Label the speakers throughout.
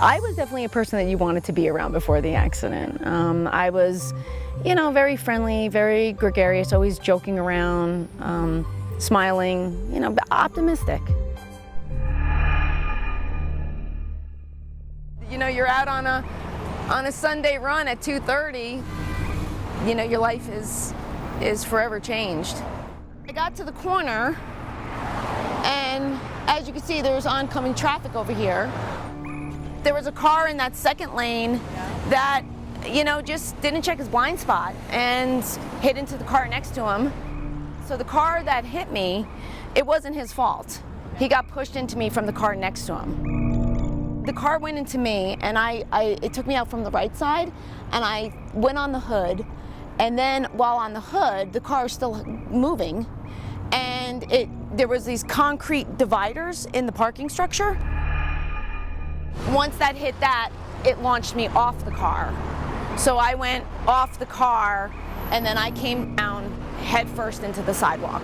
Speaker 1: I was definitely a person that you wanted to be around before the accident. I was, you know, very friendly, very gregarious, always joking around, smiling, you know, optimistic. You know, you're out on a Sunday run at 2:30, you know, your life is forever changed. I got to the corner, and as you can see, there's oncoming traffic over here. There was a car in that second lane that, you know, just didn't check his blind spot and hit into the car next to him. So the car that hit me, it wasn't his fault. He got pushed into me from the car next to him. The car went into me, and it took me out from the right side, and I went on the hood, and then while on the hood, the car was still moving, and there was these concrete dividers in the parking structure. Once that hit that, it launched me off the car. So I went off the car, and then I came down head first into the sidewalk.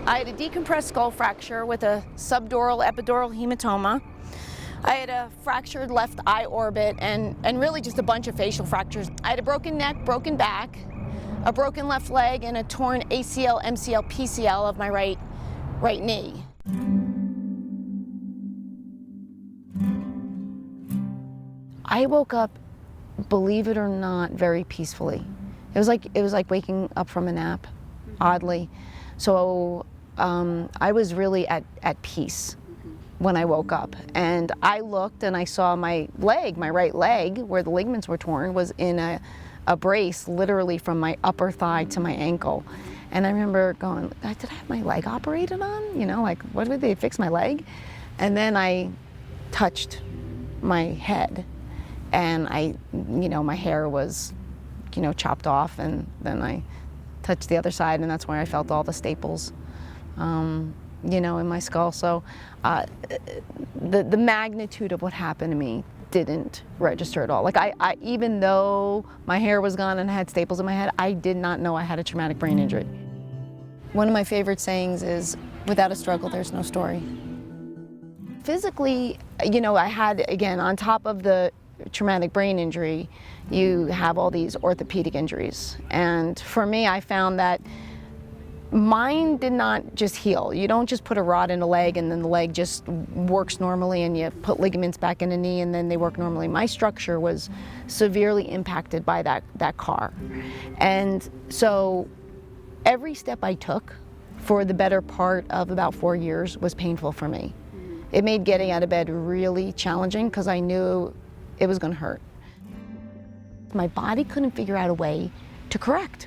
Speaker 1: I had a decompressed skull fracture with a subdural epidural hematoma. I had a fractured left eye orbit and really just a bunch of facial fractures. I had a broken neck, broken back, a broken left leg, and a torn ACL, MCL, PCL of my right knee. I woke up, believe it or not, very peacefully. It was like waking up from a nap, oddly. So I was really at peace when I woke up. And I looked and I saw my leg, my right leg, where the ligaments were torn, was in a brace literally from my upper thigh to my ankle. And I remember going, did I have my leg operated on? You know, like, what did they fix my leg? And then I touched my head. And you know, my hair was, you know, chopped off, and then I touched the other side, and that's where I felt all the staples, you know, in my skull. So the magnitude of what happened to me didn't register at all. Like I even though my hair was gone and I had staples in my head, I did not know I had a traumatic brain injury. One of my favorite sayings is, without a struggle, there's no story. Physically, you know, I had, again, on top of the traumatic brain injury, you have all these orthopedic injuries. And for me, I found that mine did not just heal. You don't just put a rod in a leg and then the leg just works normally, and you put ligaments back in a knee and then they work normally. My structure was severely impacted by that car. And so every step I took for the better part of about 4 years was painful for me. It made getting out of bed really challenging because I knew it was going to hurt. My body couldn't figure out a way to correct.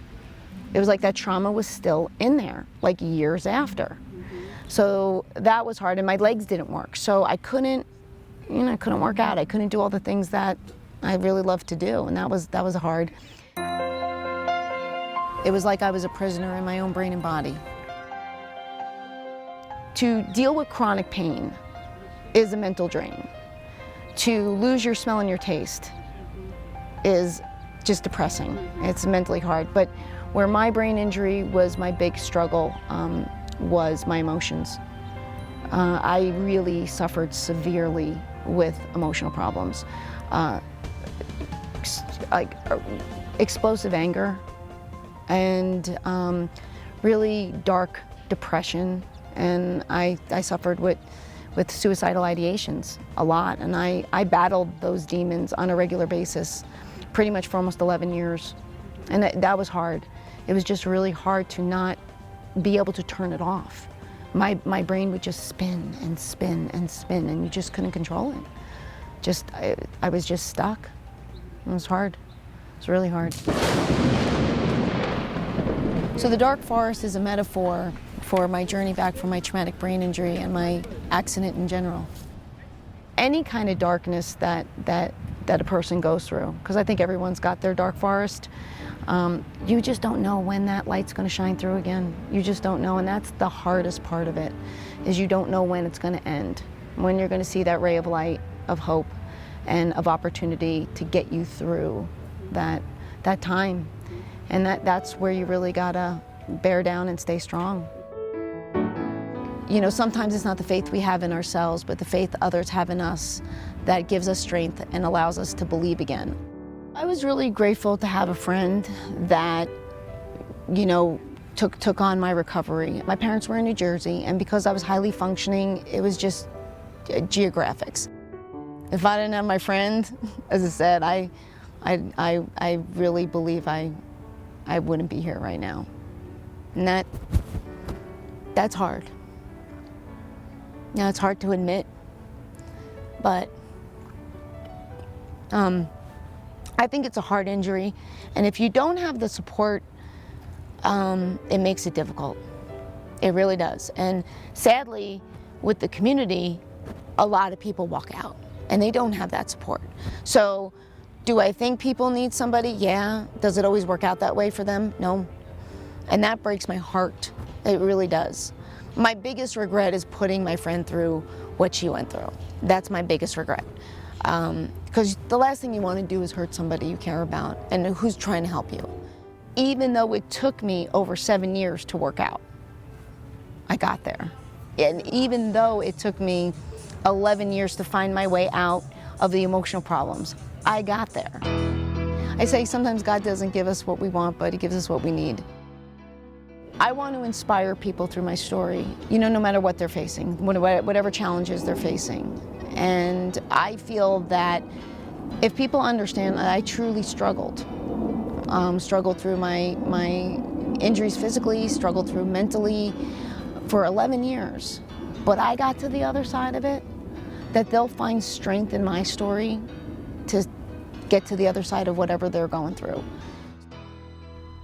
Speaker 1: It was like that trauma was still in there, like years after. So that was hard, and my legs didn't work. So I couldn't, you know, I couldn't work out. I couldn't do all the things that I really loved to do, and that was hard. It was like I was a prisoner in my own brain and body. To deal with chronic pain is a mental drain. To lose your smell and your taste is just depressing. It's mentally hard. But where my brain injury was my big struggle was my emotions. I really suffered severely with emotional problems. Like explosive anger and really dark depression. And I suffered with suicidal ideations a lot, and I battled those demons on a regular basis pretty much for almost 11 years. And that was hard. It was just really hard to not be able to turn it off. My brain would just spin and spin and spin, and you just couldn't control it. I was just stuck. It was hard. It was really hard. So the dark forest is a metaphor for my journey back from my traumatic brain injury and my accident in general. Any kind of darkness that a person goes through, because I think everyone's got their dark forest, you just don't know when that light's going to shine through again. You just don't know, and that's the hardest part of it, is you don't know when it's going to end, when you're going to see that ray of light, of hope, and of opportunity to get you through that time. And that's where you really got to bear down and stay strong. You know, sometimes it's not the faith we have in ourselves, but the faith others have in us that gives us strength and allows us to believe again. I was really grateful to have a friend that, you know, took on my recovery. My parents were in New Jersey, and because I was highly functioning, it was just geographics. If I didn't have my friend, as I said, I really believe I wouldn't be here right now. And that's hard. Now, it's hard to admit, but I think it's a heart injury, and if you don't have the support, it makes it difficult. It really does. And sadly, with the community, a lot of people walk out, and they don't have that support. So, do I think people need somebody? Yeah. Does it always work out that way for them? No. And that breaks my heart. It really does. My biggest regret is putting my friend through what she went through. That's my biggest regret. Because the last thing you want to do is hurt somebody you care about and who's trying to help you. Even though it took me over 7 years to work out, I got there. And even though it took me 11 years to find my way out of the emotional problems, I got there. I say sometimes God doesn't give us what we want, but He gives us what we need. I want to inspire people through my story, you know, no matter what they're facing, whatever challenges they're facing. And I feel that if people understand that I truly struggled through my injuries physically, struggled through mentally for 11 years, but I got to the other side of it, that they'll find strength in my story to get to the other side of whatever they're going through.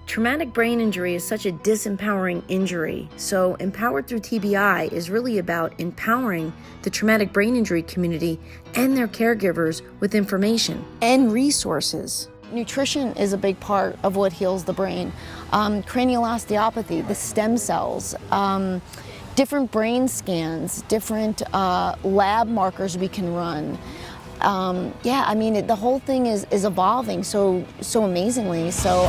Speaker 2: Traumatic brain injury is such a disempowering injury, so Empowered Through TBI is really about empowering the traumatic brain injury community and their caregivers with information and resources.
Speaker 1: Nutrition is a big part of what heals the brain. Cranial osteopathy, the stem cells, different brain scans, different lab markers we can run. Yeah, I mean, the whole thing is evolving so amazingly. So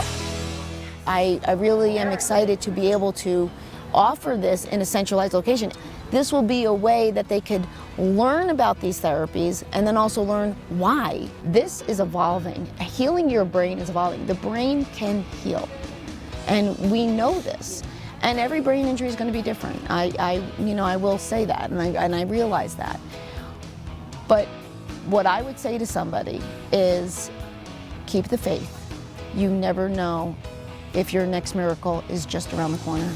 Speaker 1: I really am excited to be able to offer this in a centralized location. This will be a way that they could learn about these therapies and then also learn why. This is evolving. Healing your brain is evolving. The brain can heal, and we know this. And every brain injury is going to be different. I will say that, and I realize that. But what I would say to somebody is keep the faith. You never know if your next miracle is just around the corner.